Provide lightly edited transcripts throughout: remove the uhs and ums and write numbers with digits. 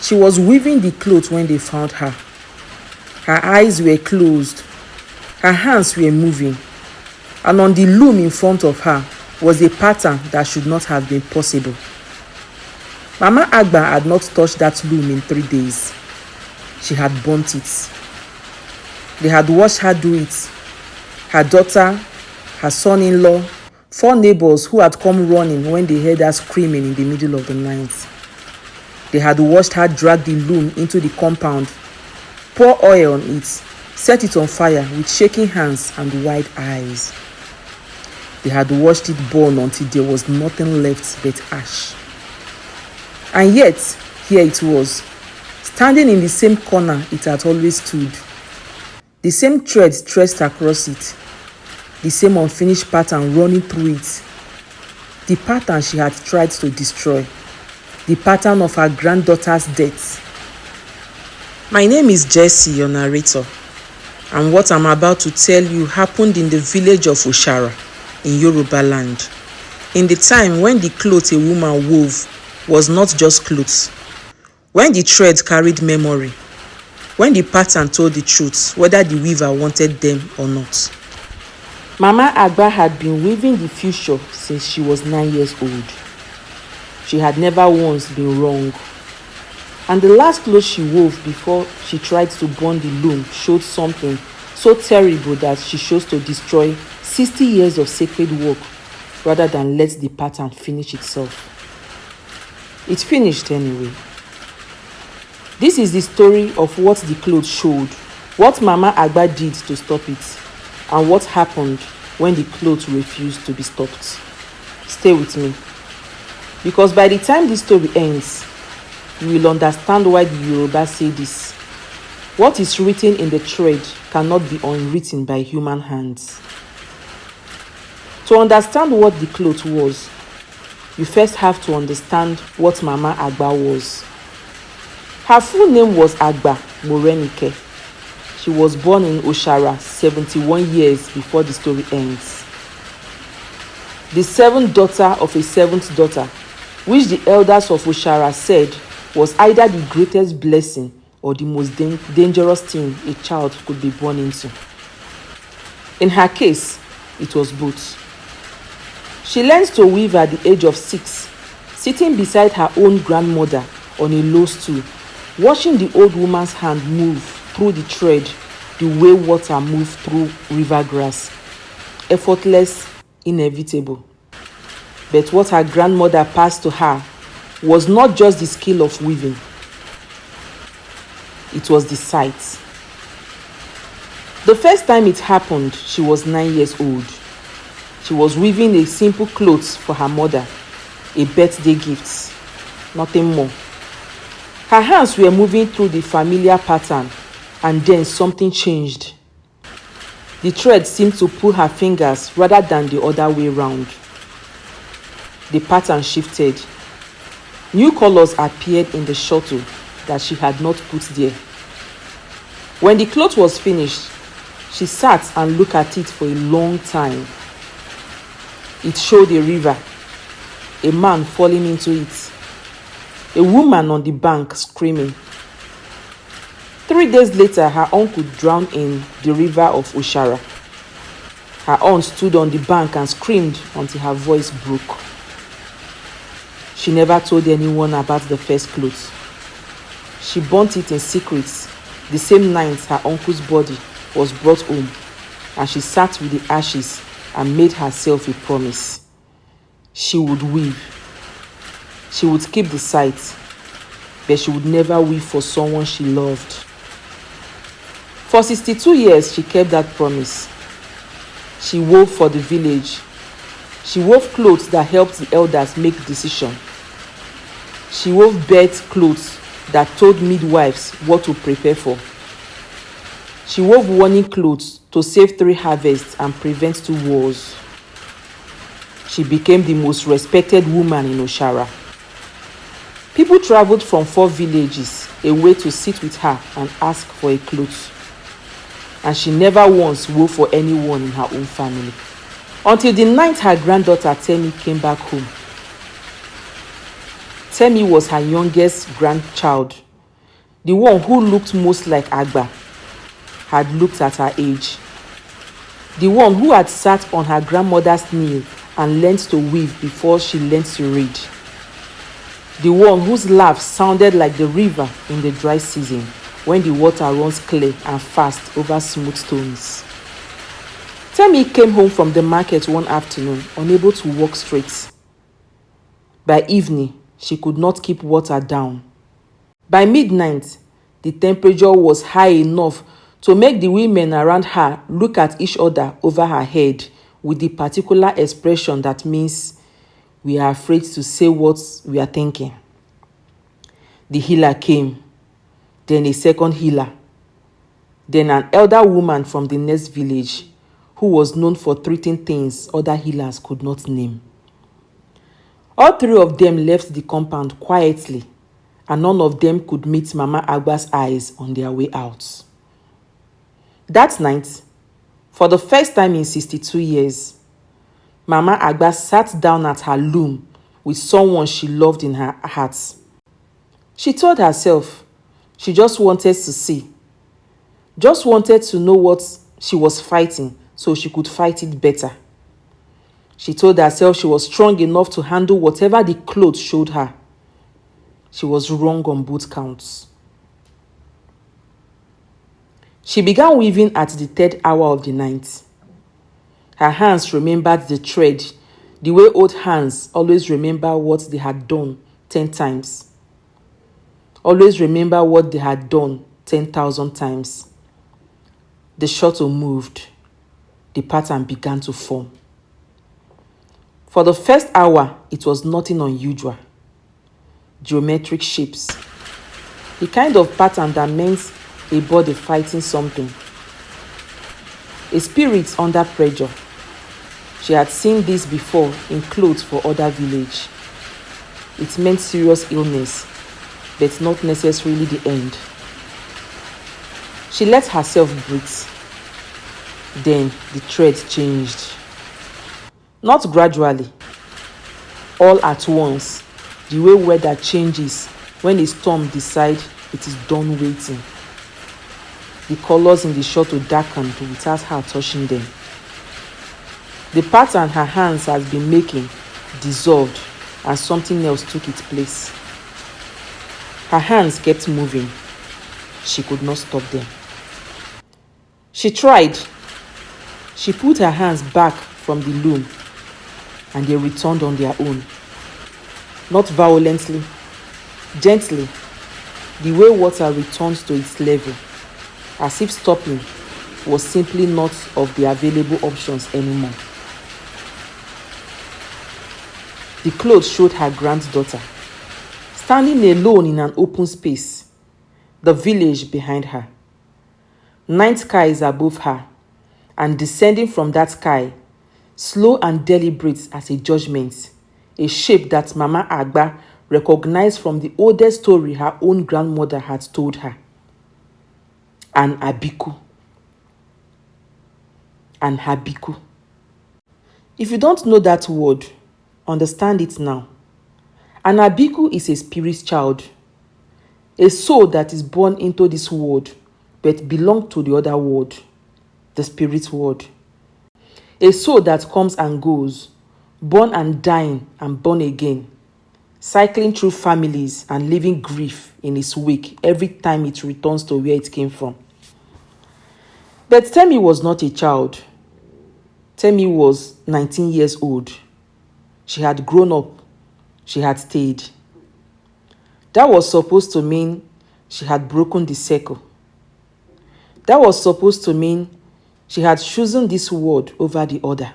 She was weaving the clothes when they found her. Her eyes were closed. Her hands were moving. And on the loom in front of her was a pattern that should not have been possible. Mama Agba had not touched that loom in 3 days. She had burnt it. They had watched her do it. Her daughter, her son-in-law, 4 neighbors who had come running when they heard her screaming in the middle of the night. They had watched her drag the loom into the compound, pour oil on it, set it on fire with shaking hands and wide eyes. They had watched it burn until there was nothing left but ash. And yet, here it was, standing in the same corner it had always stood. The same threads traced across it, the same unfinished pattern running through it. The pattern she had tried to destroy, the pattern of her granddaughter's death. My name is Jessie, your narrator, and what I'm about to tell you happened in the village of Oshara in Yorubaland, in the time when the cloth a woman wove was not just clothes, when the thread carried memory, when the pattern told the truth, whether the weaver wanted them or not. Mama Agba had been weaving the future since she was 9 years old. She had never once been wrong. And the last clothes she wove before she tried to burn the loom showed something so terrible that she chose to destroy 60 years of sacred work rather than let the pattern finish itself. It finished anyway. This is the story of what the clothes showed, what Mama Agba did to stop it, and what happened when the clothes refused to be stopped. Stay with me, because by the time this story ends, you will understand why the Yoruba say this. What is written in the thread cannot be unwritten by human hands. To understand what the cloth was, you first have to understand what Mama Agba was. Her full name was Agba Morenike. She was born in Oshara 71 years before the story ends. The 7th daughter of a 7th daughter, which the elders of Oshara said was either the greatest blessing or the most dangerous thing a child could be born into. In her case, it was both. She learned to weave at the age of 6, sitting beside her own grandmother on a low stool, watching the old woman's hand move through the thread the way water moves through river grass. Effortless, inevitable. But what her grandmother passed to her was not just the skill of weaving. It was the sight. The first time it happened, she was 9 years old. She was weaving a simple cloth for her mother, a birthday gift, nothing more. Her hands were moving through the familiar pattern, and then something changed. The thread seemed to pull her fingers rather than the other way round. The pattern shifted. New colors appeared in the shuttle that she had not put there. When the cloth was finished, she sat and looked at it for a long time. It showed a river, a man falling into it, a woman on the bank screaming. 3 days later, her uncle drowned in the river of Oshara. Her aunt stood on the bank and screamed until her voice broke. She never told anyone about the first clothes. She burnt it in secret the same night her uncle's body was brought home, and she sat with the ashes and made herself a promise. She would weave. She would keep the sight, but she would never weave for someone she loved. For 62 years, she kept that promise. She wove for the village. She wove clothes that helped the elders make decisions. She wove birth clothes that told midwives what to prepare for. She wove warning clothes to save 3 harvests and prevent 2 wars. She became the most respected woman in Oshara. People traveled from 4 villages away to sit with her and ask for a cloth. And she never once wove for anyone in her own family. Until the night her granddaughter Temi came back home. Temi was her youngest grandchild, The one who looked most like Agba had looked at her age. The one who had sat on her grandmother's knee and learned to weave before she learned to read. The one whose laugh sounded like the river in the dry season when the water runs clear and fast over smooth stones. Temi came home from the market one afternoon, unable to walk straight. By evening, she could not keep water down. By midnight, the temperature was high enough to make the women around her look at each other over her head with the particular expression that means we are afraid to say what we are thinking. The healer came, then a second healer, then an elder woman from the next village who was known for treating things other healers could not name. All three of them left the compound quietly, and none of them could meet Mama Agba's eyes on their way out. That night, for the first time in 62 years, Mama Agba sat down at her loom with someone she loved in her heart. She told herself she just wanted to see, just wanted to know what she was fighting so she could fight it better. She told herself she was strong enough to handle whatever the clothes showed her. She was wrong on both counts. She began weaving at the third hour of the night. Her hands remembered the thread, the way old hands always remember what they had done 10 times. Always remember what they had done 10,000 times. The shuttle moved. The pattern began to form. For the first hour, it was nothing unusual. Geometric shapes. The kind of pattern that meant a body fighting something. A spirit under pressure. She had seen this before in clothes for other village. It meant serious illness, but not necessarily the end. She let herself breathe. Then the thread changed. Not gradually, all at once, the way weather changes when a storm decides it is done waiting. The colors in the shuttle darkened without her touching them. The pattern her hands had been making dissolved and something else took its place. Her hands kept moving. She could not stop them. She tried. She put her hands back from the loom and they returned on their own. Not violently, gently, the way water returns to its level, as if stopping was simply not of the available options anymore. The clothes showed her granddaughter, standing alone in an open space, the village behind her. Night sky is above her, and descending from that sky, slow and deliberate as a judgment, a shape that Mama Agba recognized from the oldest story her own grandmother had told her. An Abiku. An Abiku. If you don't know that word, understand it now. An Abiku is a spirit child, a soul that is born into this world but belongs to the other world, the spirit world. A soul that comes and goes, born and dying and born again, cycling through families and leaving grief in its wake every time it returns to where it came from. But Temi was not a child. Temi was 19 years old. She had grown up. She had stayed. That was supposed to mean she had broken the circle. That was supposed to mean she had chosen this word over the other.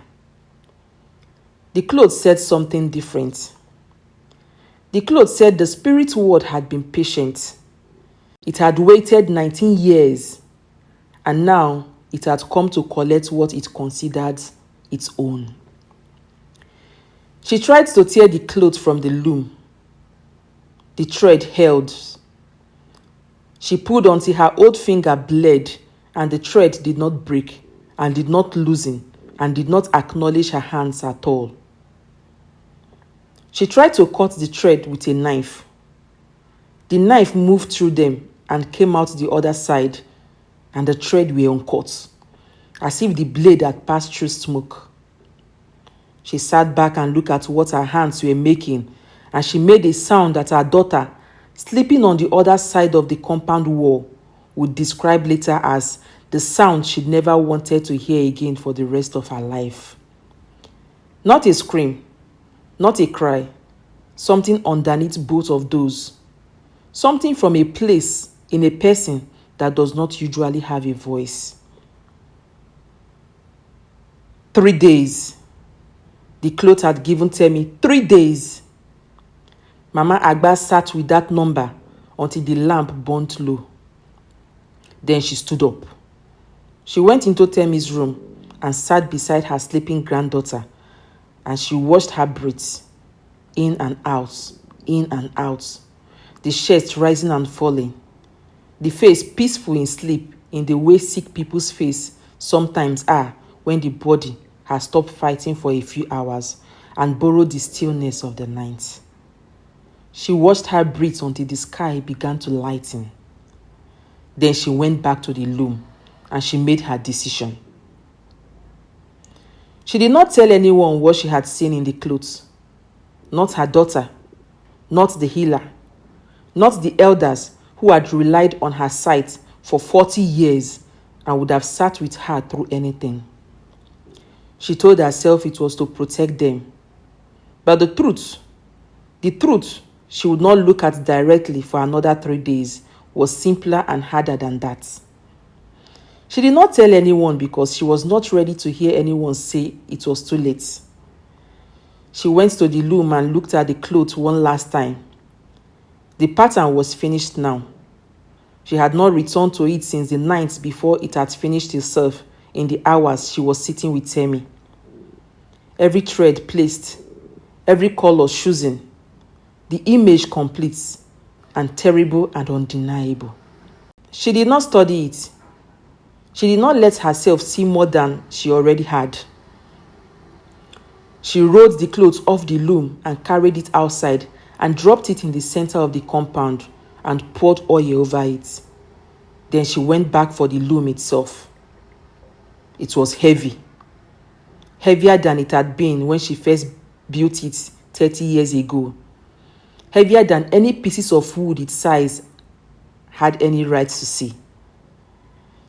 The clothes said something different. The clothes said the spirit world had been patient. It had waited 19 years, and now it had come to collect what it considered its own. She tried to tear the cloth from the loom. The thread held. She pulled until her old finger bled, and the thread did not break, and did not loosen, and did not acknowledge her hands at all. She tried to cut the thread with a knife. The knife moved through them and came out the other side, and the thread were uncut, as if the blade had passed through smoke. She sat back and looked at what her hands were making, and she made a sound that her daughter, sleeping on the other side of the compound wall, would describe later as the sound she'd never wanted to hear again for the rest of her life. Not a scream, not a cry, something underneath both of those. Something from a place in a person that does not usually have a voice. 3 days. The cloth had given Temi 3 days. Mama Agba sat with that number until the lamp burnt low. Then she stood up. She went into Temi's room and sat beside her sleeping granddaughter, and she watched her breathe, in and out, in and out, the chest rising and falling, the face peaceful in sleep in the way sick people's face sometimes are when the body has stopped fighting for a few hours and borrowed the stillness of the night. She watched her breathe until the sky began to lighten. Then she went back to the loom and she made her decision. She did not tell anyone what she had seen in the clothes. Not her daughter, not the healer, not the elders who had relied on her sight for 40 years and would have sat with her through anything. She told herself it was to protect them. But the truth she would not look at directly for another 3 days was simpler and harder than that. She did not tell anyone because she was not ready to hear anyone say it was too late. She went to the loom and looked at the cloth one last time. The pattern was finished now. She had not returned to it since the night before it had finished itself in the hours she was sitting with Temi. Every thread placed, every color chosen, the image complete and terrible and undeniable. She did not study it. She did not let herself see more than she already had. She rolled the clothes off the loom and carried it outside and dropped it in the center of the compound and poured oil over it. Then she went back for the loom itself. It was heavy. Heavier than it had been when she first built it 30 years ago. Heavier than any pieces of wood its size had any right to see.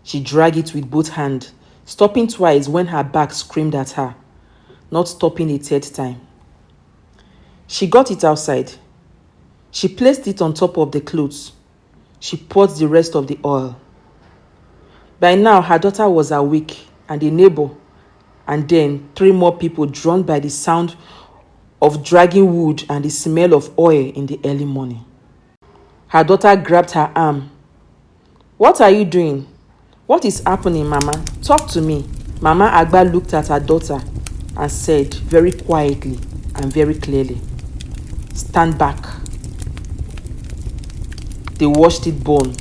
She dragged it with both hands, stopping twice when her back screamed at her, not stopping a third time. She got it outside. She placed it on top of the clothes. She poured the rest of the oil. By now, her daughter was awake, and a neighbor, and then 3 more people drawn by the sound of dragging wood and the smell of oil in the early morning. Her daughter grabbed her arm. "What are you doing? What is happening, Mama? Talk to me." Mama Agba looked at her daughter and said very quietly and very clearly, "Stand back." They watched it burn,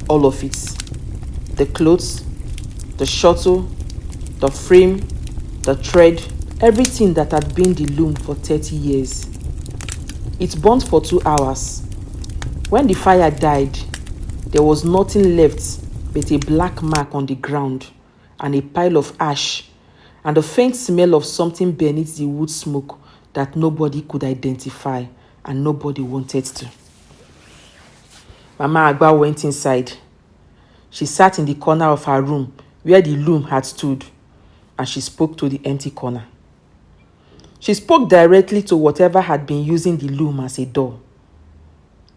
all of it. The clothes, the shuttle, the frame, the thread, everything that had been the loom for 30 years. It burned for 2 hours. When the fire died, there was nothing left but a black mark on the ground and a pile of ash and the faint smell of something beneath the wood smoke that nobody could identify and nobody wanted to. Mama Agba went inside. She sat in the corner of her room where the loom had stood, and she spoke to the empty corner. She spoke directly to whatever had been using the loom as a door.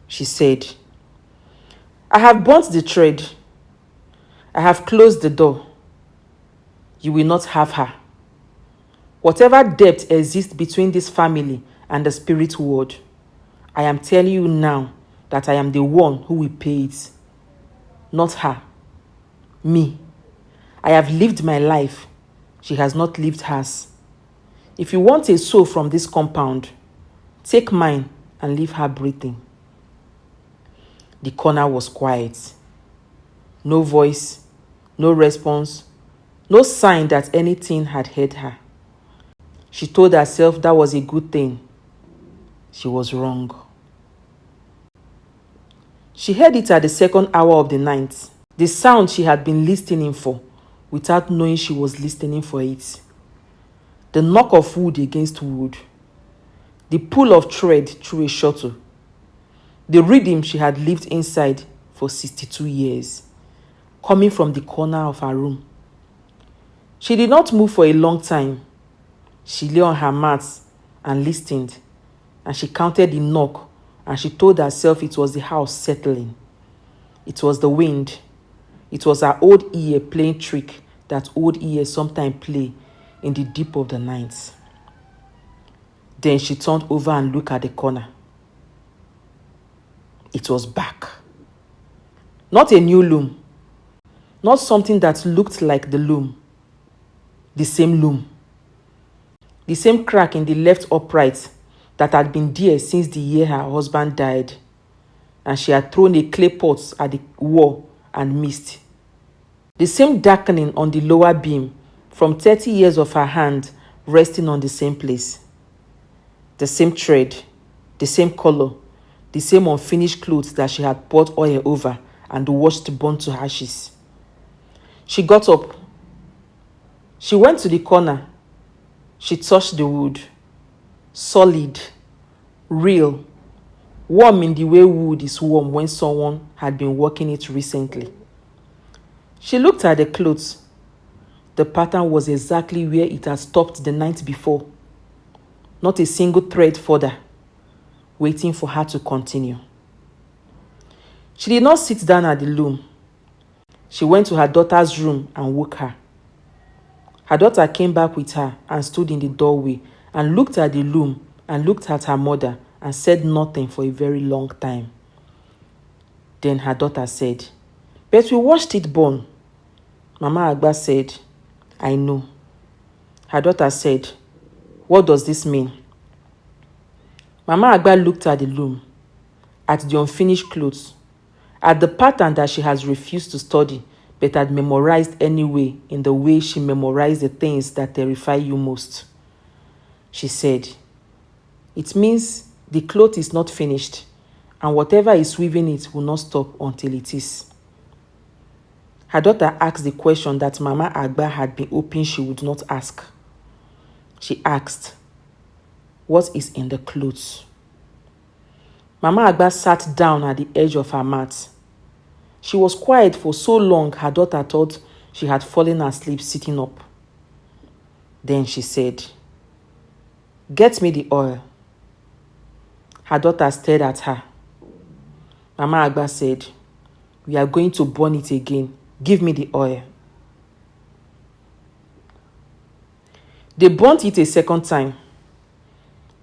She said, "I have burnt the thread. I have closed the door. You will not have her. Whatever depth exists between this family and the spirit world, I am telling you now that I am the one who will pay it. Not her. Me. I have lived my life. She has not lived hers. If you want a soul from this compound, take mine and leave her breathing." The corner was quiet. No voice, no response, no sign that anything had heard her. She told herself that was a good thing. She was wrong. She heard it at the second hour of the night, the sound she had been listening for without knowing she was listening for it. The knock of wood against wood, the pull of thread through a shuttle, the rhythm she had lived inside for 62 years, coming from the corner of her room. She did not move for a long time. She lay on her mat and listened, and she counted the knock, and she told herself it was the house settling. It was the wind. It was her old ear playing trick that old ears sometimes play in the deep of the night. Then she turned over and looked at the corner. It was back. Not a new loom. Not something that looked like the loom. The same loom. The same crack in the left upright that had been there since the year her husband died, and she had thrown a clay pot at the wall and missed. The same darkening on the lower beam from 30 years of her hand resting on the same place. The same thread, the same color, the same unfinished clothes that she had poured oil over and watched burn to ashes. She got up. She went to the corner. She touched the wood. Solid, real, warm in the way wood is warm when someone had been working it recently. She looked at the clothes. The pattern was exactly where it had stopped the night before. Not a single thread further, waiting for her to continue. She did not sit down at the loom. She went to her daughter's room and woke her. Her daughter came back with her and stood in the doorway and looked at the loom and looked at her mother and said nothing for a very long time. Then her daughter said, "But we watched it burn." Mama Agba said, "I know." Her daughter said, "What does this mean?" Mama Agba looked at the loom, at the unfinished clothes, at the pattern that she has refused to study but had memorized anyway in the way she memorized the things that terrify you most. She said, "It means the cloth is not finished, and whatever is weaving it will not stop until it is." Her daughter asked the question that Mama Agba had been hoping she would not ask. She asked, "What is in the clothes?" Mama Agba sat down at the edge of her mat. She was quiet for so long her daughter thought she had fallen asleep sitting up. Then she said, "Get me the oil." Her daughter stared at her. Mama Agba said, "We are going to burn it again. Give me the oil." They burnt it a second time,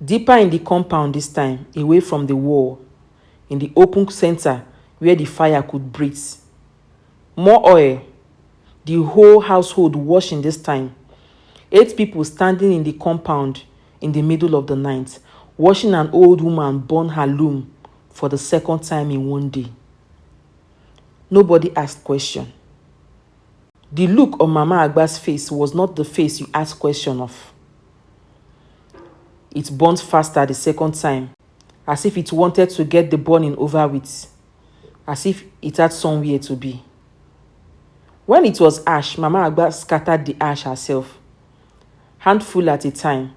deeper in the compound this time, away from the wall, in the open center where the fire could breathe. More oil, the whole household washing this time. 8 people standing in the compound in the middle of the night, watching an old woman burn her loom for the second time in one day. Nobody asked question. The look on Mama Agba's face was not the face you ask question of. It burnt faster the second time, as if it wanted to get the burning over with, as if it had somewhere to be. When it was ash, Mama Agba scattered the ash herself, handful at a time,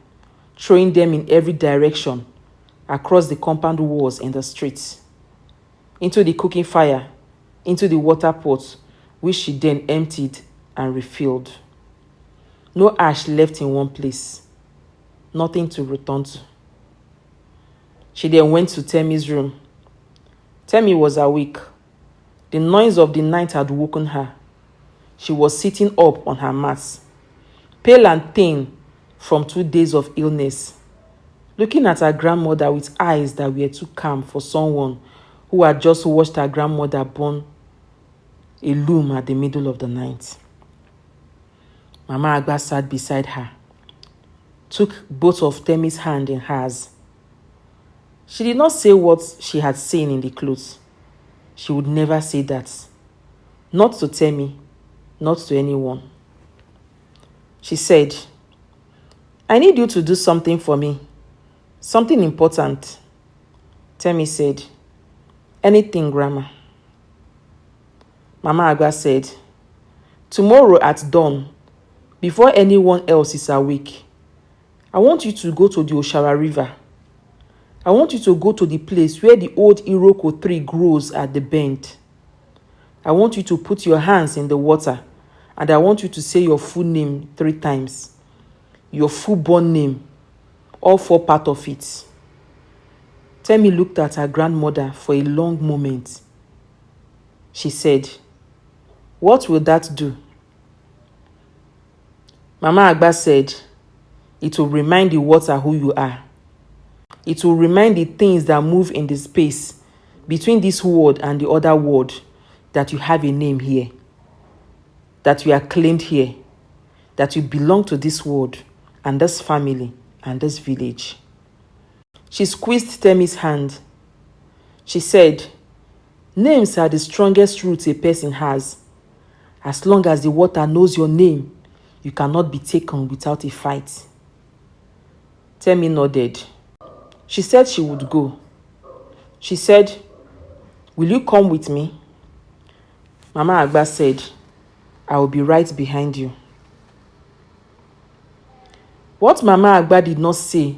throwing them in every direction, across the compound walls in the streets, into the cooking fire, into the water pot, which she then emptied and refilled. No ash left in one place, nothing to return to. She then went to Temi's room. Temi was awake. The noise of the night had woken her. She was sitting up on her mat, pale and thin from 2 days of illness, looking at her grandmother with eyes that were too calm for someone who had just watched her grandmother burn a loom at the middle of the night. Mama Agba sat beside her, took both of Temi's hand in hers. She did not say what she had seen in the clothes. She would never say that. Not to Temi, not to anyone. She said, "I need you to do something for me. Something important." Temi said, Anything, Grandma. Mama Agba said, tomorrow at dawn, before anyone else is awake, I want you to go to the Oshara River. I want you to go to the place where the old Iroko tree grows at the bend. I want you to put your hands in the water, and I want you to say your full name 3 times. Your full-born name, all 4 parts of it. Temi looked at her grandmother for a long moment. She said, what will that do? Mama Agba said, it will remind the water who you are. It will remind the things that move in the space between this world and the other world that you have a name here, that you are claimed here, that you belong to this world and this family and this village. She squeezed Temi's hand. She said, names are the strongest roots a person has. As long as the water knows your name, you cannot be taken without a fight. Temi nodded. She said she would go. She said, will you come with me? Mama Agba said, I will be right behind you. What Mama Agba did not say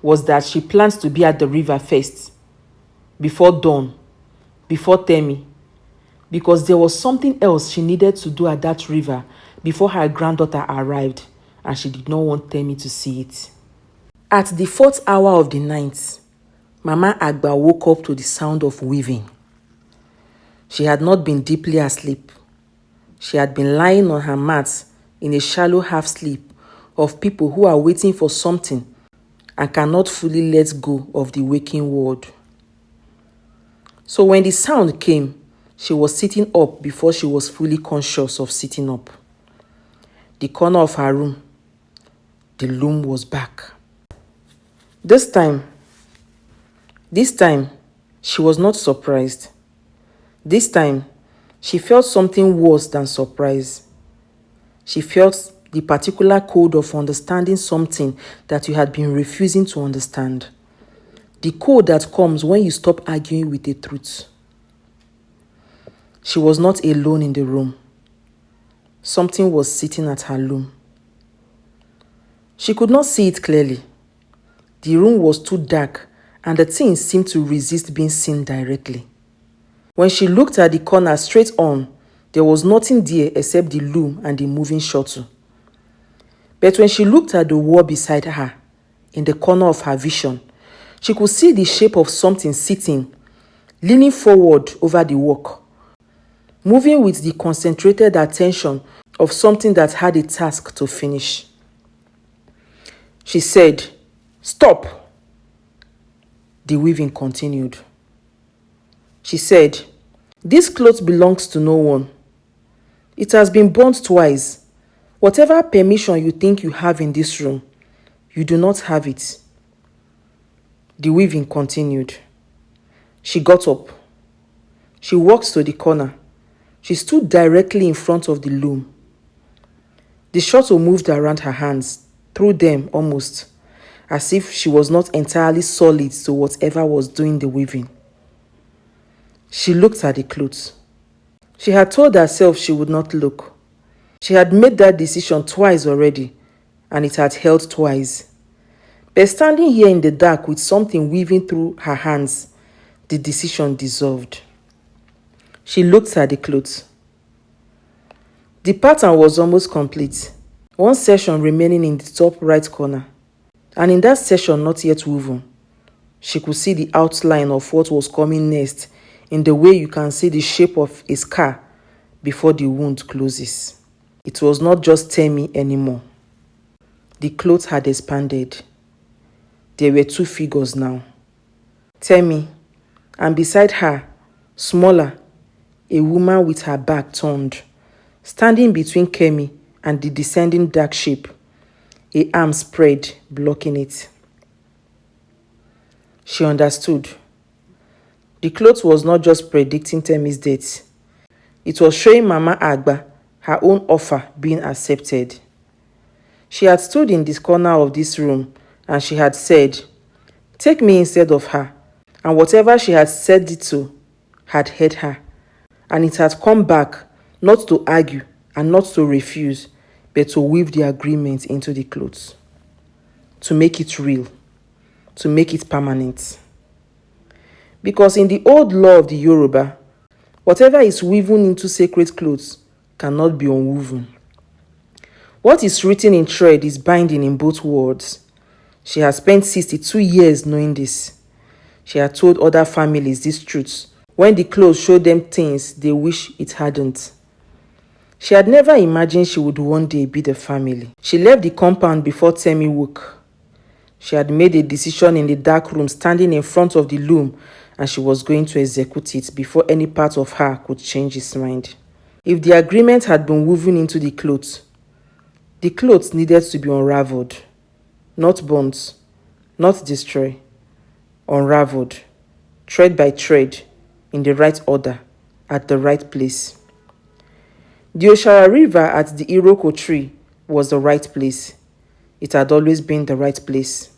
was that she plans to be at the river first, before dawn, before Temi, because there was something else she needed to do at that river before her granddaughter arrived, and she did not want Temi to see it. At the 4th hour of the night, Mama Agba woke up to the sound of weaving. She had not been deeply asleep. She had been lying on her mat in a shallow half-sleep of people who are waiting for something and cannot fully let go of the waking world. So when the sound came, she was sitting up before she was fully conscious of sitting up. The corner of her room, the loom was back. This time, she was not surprised. This time, she felt something worse than surprise. She felt the particular code of understanding something that you had been refusing to understand. The code that comes when you stop arguing with the truth. She was not alone in the room. Something was sitting at her loom. She could not see it clearly. The room was too dark and the thing seemed to resist being seen directly. When she looked at the corner straight on, there was nothing there except the loom and the moving shuttle. But when she looked at the wall beside her, in the corner of her vision, she could see the shape of something sitting, leaning forward over the work, moving with the concentrated attention of something that had a task to finish. She said, "Stop." The weaving continued. She said, "This cloth belongs to no one. It has been burnt twice. Whatever permission you think you have in this room, you do not have it." The weaving continued. She got up. She walked to the corner. She stood directly in front of the loom. The shuttle moved around her hands, through them almost, as if she was not entirely solid to whatever was doing the weaving. She looked at the clothes. She had told herself she would not look. She had made that decision twice already, and it had held twice. But standing here in the dark with something weaving through her hands, the decision dissolved. She looked at the clothes. The pattern was almost complete. One section remaining in the top right corner. And in that section not yet woven, she could see the outline of what was coming next in the way you can see the shape of a scar before the wound closes. It was not just Temi anymore. The cloth had expanded. There were two figures now. Temi, and beside her, smaller, a woman with her back turned, standing between Kemi and the descending dark shape, a arm spread, blocking it. She understood. The cloth was not just predicting Temi's death. It was showing Mama Agba her own offer being accepted. She had stood in this corner of this room and she had said, "Take me instead of her," and whatever she had said it to, had heard her, and it had come back not to argue and not to refuse, but to weave the agreement into the clothes, to make it real, to make it permanent. Because in the old law of the Yoruba, whatever is woven into sacred clothes cannot be unwoven. What is written in thread is binding in both worlds. She has spent 62 years knowing this. She had told other families these truths when the clothes showed them things they wish it hadn't. She had never imagined she would one day be the family. She left the compound before Temi woke. She had made a decision in the dark room standing in front of the loom, and she was going to execute it before any part of her could change his mind. If the agreement had been woven into the clothes needed to be unraveled, not burnt, not destroyed, unraveled, thread by thread, in the right order, at the right place. The Oshara River at the Iroko tree was the right place. It had always been the right place.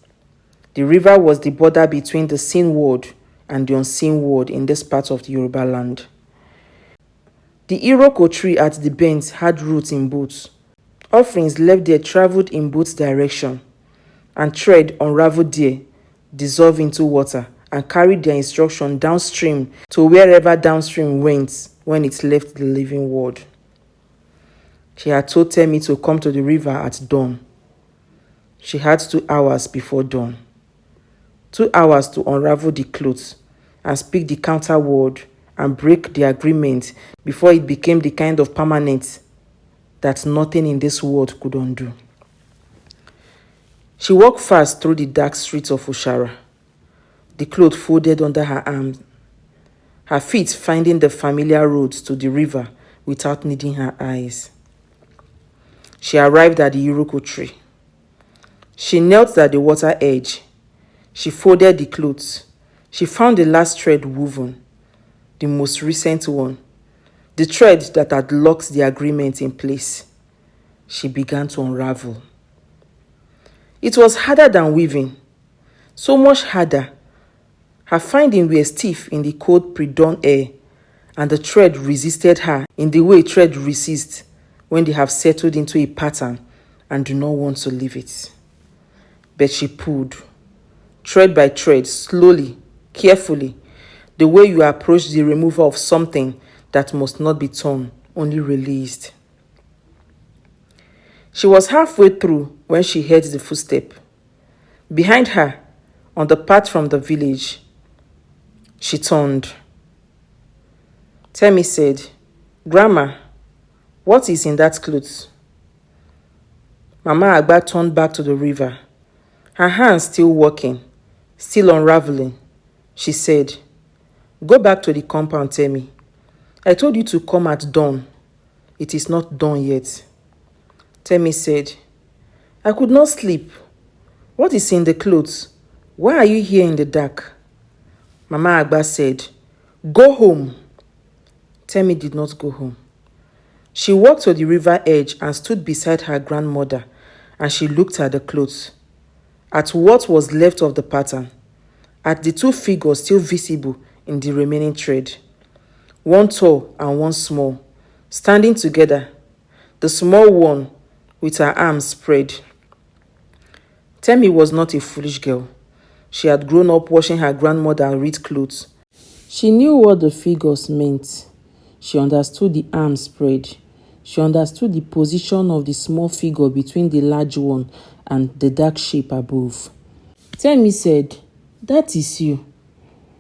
The river was the border between the seen world and the unseen world in this part of the Yorubaland. The Iroko tree at the bends had roots in both. Offerings left there traveled in both directions, and thread unraveled there, dissolved into water, and carried their instruction downstream to wherever downstream went when it left the living world. She had told Temi to come to the river at dawn. She had 2 hours before dawn. 2 hours to unravel the clothes and speak the counter word and break the agreement before it became the kind of permanent that nothing in this world could undo. She walked fast through the dark streets of Oshara, the cloth folded under her arms, her feet finding the familiar roads to the river without needing her eyes. She arrived at the Iroko tree. She knelt at the water edge. She folded the clothes. She found the last thread woven, the most recent one, the thread that had locked the agreement in place. She began to unravel. It was harder than weaving, so much harder. Her findings were stiff in the cold pre-dawn air, and the thread resisted her in the way thread resists when they have settled into a pattern and do not want to leave it. But she pulled, thread by thread, slowly, carefully, the way you approach the removal of something that must not be torn, only released. She was halfway through when she heard the footstep. Behind her, on the path from the village, she turned. Temi said, "Grandma, what is in that cloth?" Mama Agba turned back to the river, her hands still working, still unraveling. She said, "Go back to the compound, Temi. I told you to come at dawn. It is not dawn yet." Temi said, "I could not sleep. What is in the clothes? Why are you here in the dark?" Mama Agba said, "Go home." Temi did not go home. She walked to the river edge and stood beside her grandmother, and she looked at the clothes, at what was left of the pattern, at the 2 figures still visible in the remaining thread, one tall and one small, standing together, the small one with her arms spread. Temi was not a foolish girl. She had grown up watching her grandmother read clothes. She knew what the figures meant. She understood the arms spread. She understood the position of the small figure between the large one and the dark shape above. Temi said, "That is you."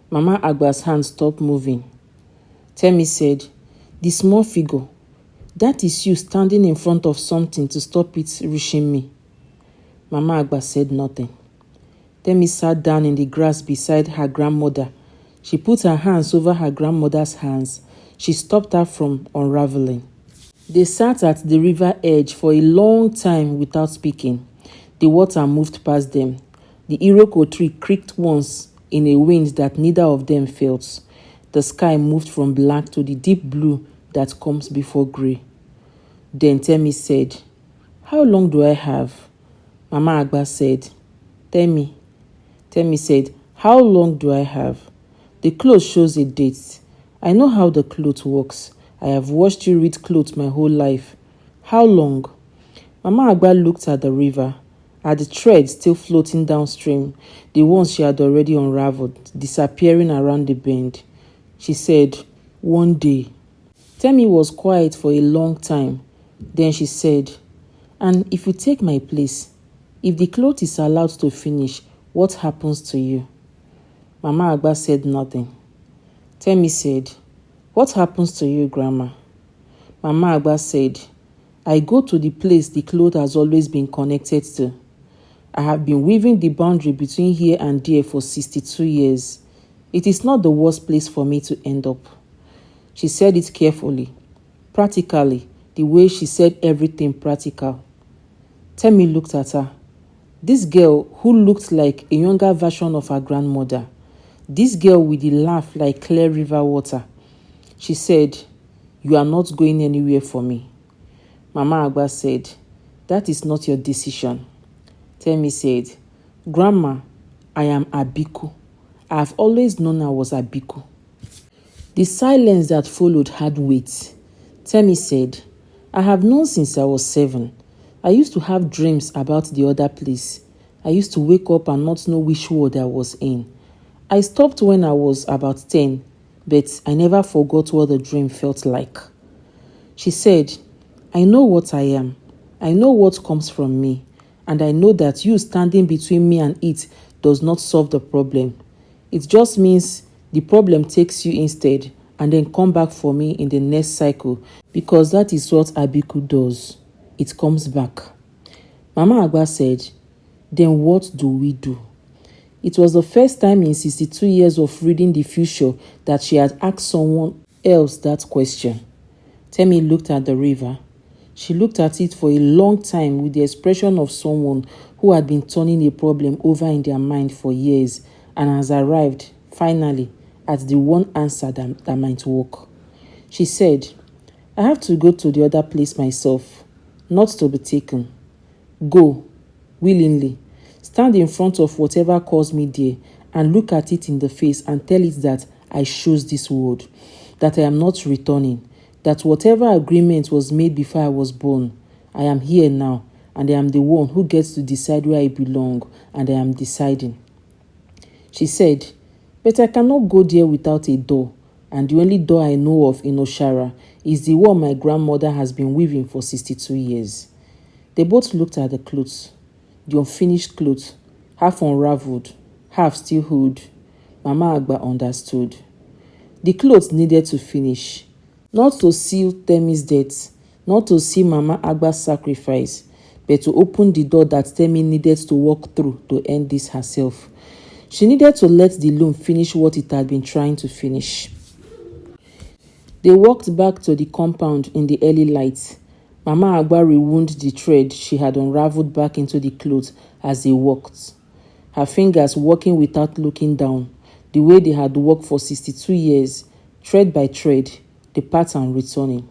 Mama Agba's hand stopped moving. Temi said, "The small figure, that is you standing in front of something to stop it reaching me." Mama Agba said nothing. Temi sat down in the grass beside her grandmother. She put her hands over her grandmother's hands. She stopped her from unraveling. They sat at the river edge for a long time without speaking. The water moved past them. The Iroko tree creaked once in a wind that neither of them felt. The sky moved from black to the deep blue that comes before grey. Then Temi said, "How long do I have?" Mama Agba said, "Temi." Temi said, "How long do I have?" The cloth shows a date, I know how the cloth works. I have watched you read clothes my whole life. How long? Mama Agba looked at the river, at the threads still floating downstream, the ones she had already unraveled, disappearing around the bend. She said, "One day." Temi was quiet for a long time. Then she said, "And if you take my place, if the cloth is allowed to finish, what happens to you?" Mama Agba said nothing. Temi said, "What happens to you, Grandma?" Mama Agba said, "I go to the place the cloth has always been connected to. I have been weaving the boundary between here and there for 62 years. It is not the worst place for me to end up." She said it carefully, practically, the way she said everything practical. Temi looked at her. This girl who looked like a younger version of her grandmother. This girl with the laugh like clear river water. She said, "You are not going anywhere for me." Mama Agba said, "That is not your decision." Temi said, "Grandma, I am Abiku. I have always known I was Abiku." The silence that followed had weight. Temi said, "I have known since I was 7. I used to have dreams about the other place. I used to wake up and not know which world I was in. I stopped when I was about 10, but I never forgot what the dream felt like." She said, "I know what I am. I know what comes from me. And I know that you standing between me and it does not solve the problem. It just means the problem takes you instead and then come back for me in the next cycle, because that is what Abiku does. It comes back." Mama Agba said, "Then what do we do?" It was the first time in 62 years of reading the future that she had asked someone else that question. Temi looked at the river. She looked at it for a long time with the expression of someone who had been turning a problem over in their mind for years and has arrived, finally, at the one answer that might work. She said, "I have to go to the other place myself, not to be taken. Go, willingly. Stand in front of whatever calls me there and look at it in the face and tell it that I chose this world, that I am not returning, that whatever agreement was made before I was born, I am here now, and I am the one who gets to decide where I belong, and I am deciding." She said, "But I cannot go there without a door, and the only door I know of in Oshara is the one my grandmother has been weaving for 62 years. They both looked at the clothes, the unfinished clothes, half unraveled, half still whole. Mama Agba understood. The clothes needed to finish. Not to seal Temi's death, not to see Mama Agba's sacrifice, but to open the door that Temi needed to walk through to end this herself. She needed to let the loom finish what it had been trying to finish. They walked back to the compound in the early light. Mama Agba rewound the thread she had unraveled back into the cloth as they walked, her fingers working without looking down, the way they had worked for 62 years, thread by thread, the pattern returning.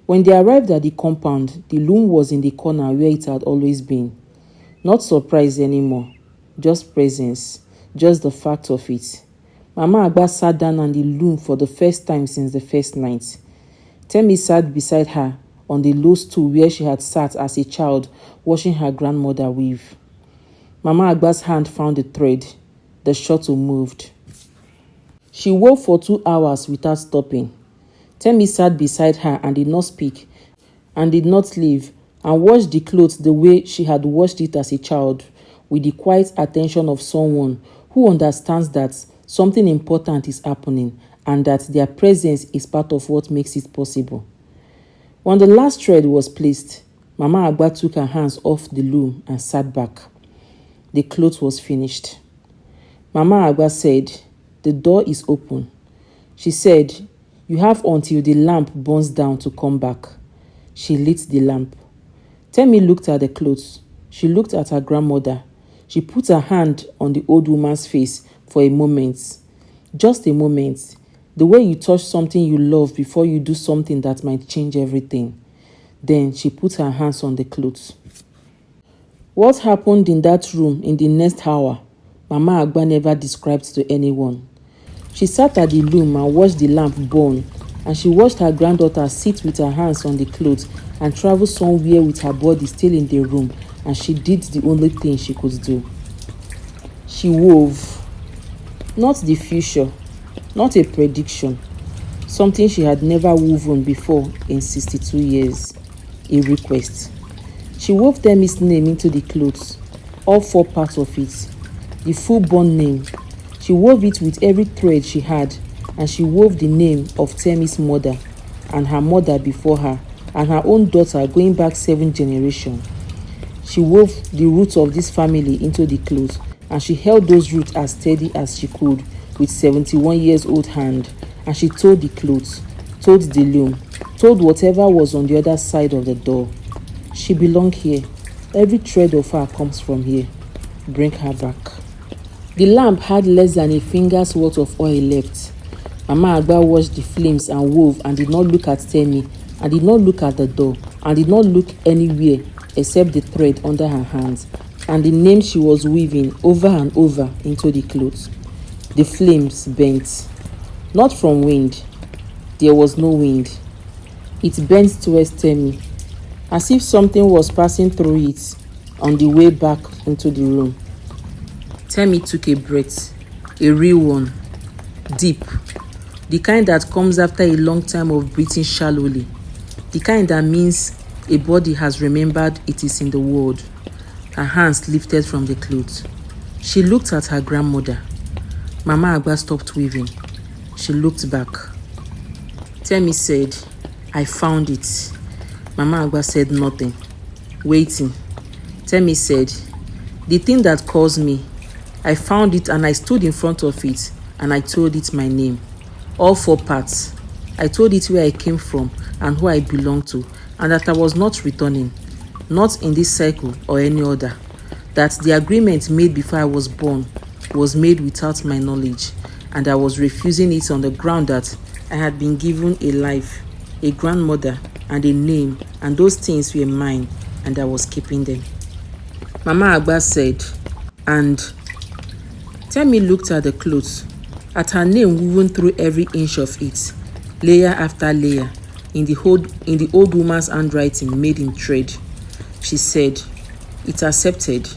When they arrived at the compound, the loom was in the corner where it had always been. Not surprise anymore, just presence, just the fact of it. Mama Agba sat down on the loom for the first time since the first night. Temi sat beside her on the low stool where she had sat as a child watching her grandmother weave. Mama Agba's hand found the thread. The shuttle moved. She wove for 2 hours without stopping. Temi sat beside her and did not speak, and did not leave, and watched the clothes the way she had watched it as a child, with the quiet attention of someone who understands that something important is happening and that their presence is part of what makes it possible. When the last thread was placed, Mama Agba took her hands off the loom and sat back. The cloth was finished. Mama Agba said, "The door is open." She said, "You have until the lamp burns down to come back." She lit the lamp. Temi looked at the clothes. She looked at her grandmother. She put her hand on the old woman's face for a moment. Just a moment. The way you touch something you love before you do something that might change everything. Then she put her hands on the clothes. What happened in that room in the next hour, Mama Agba never described to anyone. She sat at the loom and watched the lamp burn, and she watched her granddaughter sit with her hands on the clothes and travel somewhere with her body still in the room, and she did the only thing she could do. She wove. Not the future, not a prediction, something she had never woven before in 62 years, a request. She wove Temi's name into the clothes, all 4 parts of it, the full-born name. She wove it with every thread she had, and she wove the name of Temi's mother, and her mother before her, and her own daughter going back 7 generations. She wove the roots of this family into the clothes, and she held those roots as steady as she could with 71 years old hand, and she told the clothes, told the loom, told whatever was on the other side of the door. She belonged here. Every thread of her comes from here. Bring her back. The lamp had less than a finger's worth of oil left. Mama Agba watched the flames and wove and did not look at Temi, and did not look at the door, and did not look anywhere except the thread under her hands, and the name she was weaving over and over into the clothes. The flames bent, not from wind. There was no wind. It bent towards Temi, as if something was passing through it on the way back into the room. Temi took a breath, a real one, deep, the kind that comes after a long time of breathing shallowly, the kind that means a body has remembered it is in the world. Her hands lifted from the clothes. She looked at her grandmother. Mama Agba stopped weaving. She looked back. Temi said, "I found it." Mama Agba said nothing, waiting. Temi said, "The thing that caused me, I found it and I stood in front of it and I told it my name. All 4 parts. I told it where I came from and who I belonged to, and that I was not returning, not in this cycle or any other. That the agreement made before I was born was made without my knowledge, and I was refusing it on the ground that I had been given a life, a grandmother, and a name, and those things were mine, and I was keeping them." Mama Agba said, "And?" Temi looked at the clothes, at her name woven through every inch of it, layer after layer, in the old woman's handwriting made in thread. She said, "It accepted."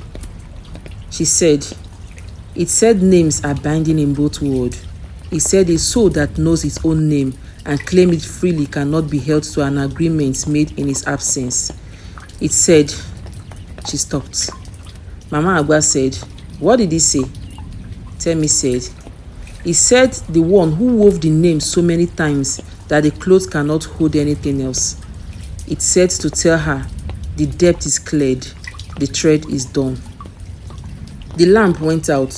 She said, "It said names are binding in both worlds. It said a soul that knows its own name and claim it freely cannot be held to an agreement made in its absence. It said..." She stopped. Mama Agba said, "What did he say?" Temi said, "He said the one who wove the name so many times that the clothes cannot hold anything else. It said to tell her the depth is cleared, the thread is done." The lamp went out.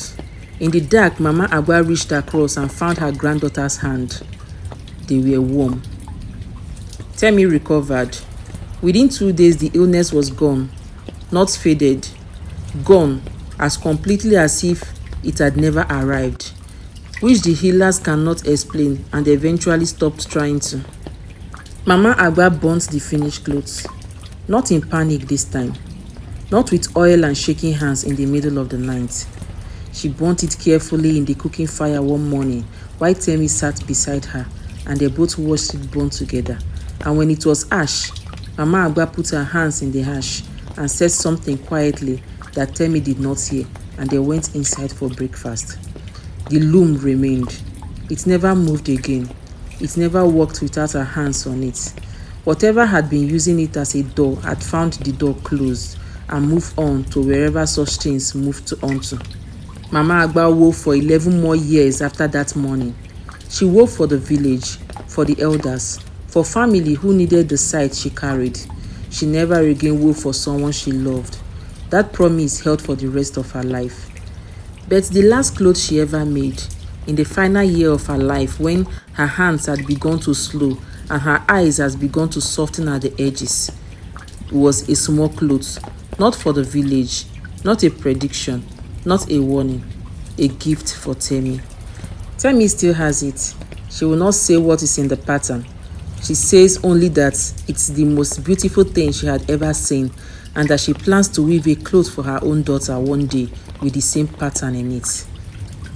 In the dark, Mama Agba reached across and found her granddaughter's hand. They were warm. Temi recovered. Within 2 days, the illness was gone, not faded, gone as completely as if it had never arrived, which the healers cannot explain and eventually stopped trying to. Mama Agba burnt the finished clothes, not in panic this time, not with oil and shaking hands in the middle of the night. She burnt it carefully in the cooking fire one morning while Temi sat beside her, and they both watched it burn together. And when it was ash, Mama Agba put her hands in the ash and said something quietly that Temi did not hear, and they went inside for breakfast. The loom remained. It never moved again. It never walked without her hands on it. Whatever had been using it as a door had found the door closed and moved on to wherever such things moved onto. Mama Agba wove for 11 more years after that morning. She wove for the village, for the elders, for family who needed the sight she carried. She never again wove for someone she loved. That promise held for the rest of her life. But the last clothes she ever made, in the final year of her life when her hands had begun to slow and her eyes had begun to soften at the edges, was a small cloth, not for the village, not a prediction, not a warning, a gift for Temi. Temi still has it. She will not say what is in the pattern. She says only that it's the most beautiful thing she had ever seen, and that she plans to weave a cloth for her own daughter one day with the same pattern in it.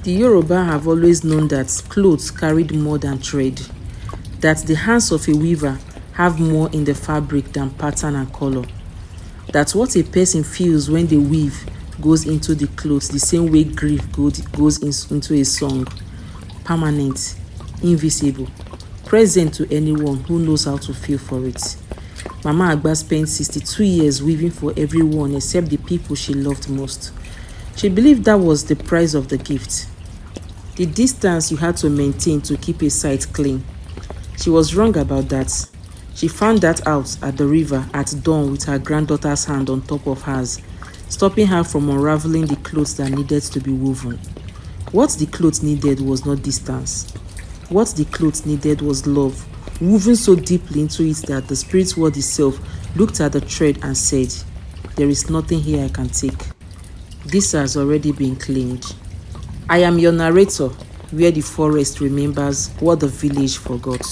The Yoruba have always known that clothes carried more than thread, that the hands of a weaver have more in the fabric than pattern and color, that what a person feels when they weave goes into the clothes the same way grief goes into a song, permanent, invisible, present to anyone who knows how to feel for it. Mama Agba spent 62 years weaving for everyone except the people she loved most. She believed that was the price of the gift, the distance you had to maintain to keep a site clean. She was wrong about that. She found that out at the river at dawn with her granddaughter's hand on top of hers, stopping her from unraveling the clothes that needed to be woven. What the clothes needed was not distance. What the clothes needed was love, woven so deeply into it that the spirit world itself looked at the thread and said, "There is nothing here I can take. This has already been claimed." I am your narrator, where the forest remembers what the village forgot.